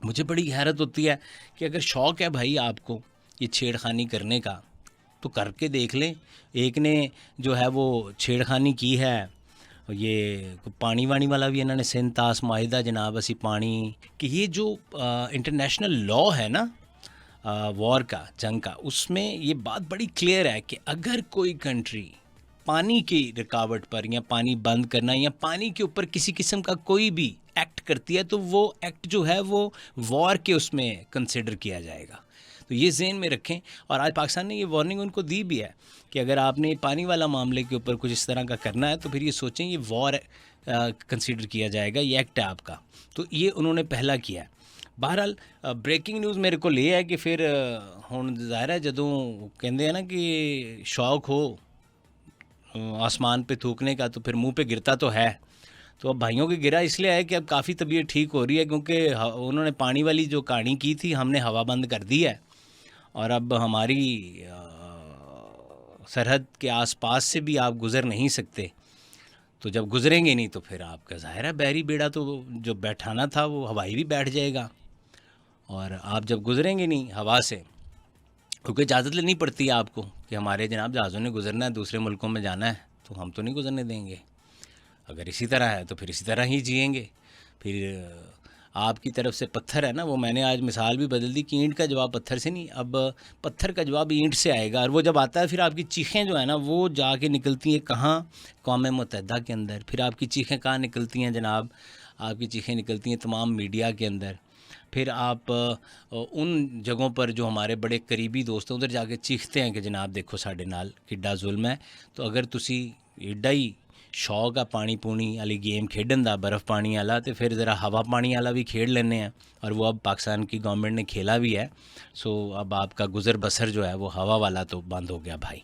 मुझे बड़ी हैरत होती है कि अगर शौक़ है भाई आपको ये छेड़खानी करने का तो करके देख लें। एक ने जो है वो छेड़खानी की है, ये पानी वाणी वाला भी इन्होंने सिंतास माहिदा जनाब असी पानी कि ये जो इंटरनेशनल लॉ है ना वॉर का, जंग का, उसमें ये बात बड़ी क्लियर है कि अगर कोई कंट्री पानी की रुकावट पर या पानी बंद करना या पानी के ऊपर किसी किस्म का कोई भी एक्ट करती है तो वो एक्ट जो है वो वॉर के उसमें कंसिडर किया जाएगा। तो ये ज़हन में रखें। और आज पाकिस्तान ने ये वार्निंग उनको दी भी है कि अगर आपने पानी वाला मामले के ऊपर कुछ इस तरह का करना है तो फिर ये सोचें ये वॉर कंसिडर किया जाएगा, ये एक्ट है आपका। तो ये उन्होंने पहला किया है। बहरहाल ब्रेकिंग न्यूज़ मेरे को ये है कि फिर हुण ज़ाहिर है जदों कहते हैं ना कि शौक हो आसमान पे थूकने का तो फिर मुंह पे गिरता तो है। तो अब भाइयों की गिरा इसलिए है कि अब काफ़ी तबीयत ठीक हो रही है, क्योंकि उन्होंने पानी वाली जो कहानी की थी हमने हवा बंद कर दी है और अब हमारी सरहद के आसपास से भी आप गुज़र नहीं सकते। तो जब गुज़रेंगे नहीं तो फिर आपका ज़ाहिर है बहरी बेड़ा तो जो बैठाना था वो हवाई भी बैठ जाएगा। और आप जब गुज़रेंगे नहीं हवा से, क्योंकि इजाज़त लेनी पड़ती है आपको कि हमारे जनाब जहाज़ों ने गुज़रना है, दूसरे मुल्कों में जाना है, तो हम तो नहीं गुज़रने देंगे। अगर इसी तरह है तो फिर इसी तरह ही जिएंगे। फिर आपकी तरफ से पत्थर है ना, वो मैंने आज मिसाल भी बदल दी कि ईंट का जवाब पत्थर से नहीं, अब पत्थर का जवाब ईंट से आएगा। और वो जब आता है फिर आपकी चीखें जो है ना वो जाके निकलती हैं कहाँ, कौम मुत्तहिदा के अंदर। फिर आपकी चीखें कहाँ निकलती हैं जनाब, आपकी चीखें निकलती हैं तमाम मीडिया के अंदर। फिर आप उन जगहों पर जो हमारे बड़े करीबी दोस्त हैं उधर जाके चीखते हैं कि जनाब देखो साढ़े नाल किड्डा जुल्म है। तो अगर तुसी एड्डा ही शौक आ पानी पूनी वाली गेम खेडन दा, बर्फ़ पानी वाला, तो फिर ज़रा हवा पानी वाला भी खेड लेने हैं। और वो अब पाकिस्तान की गवर्नमेंट ने खेला भी है। सो अब आपका गुज़र बसर जो है वो हवा वाला तो बंद हो गया भाई।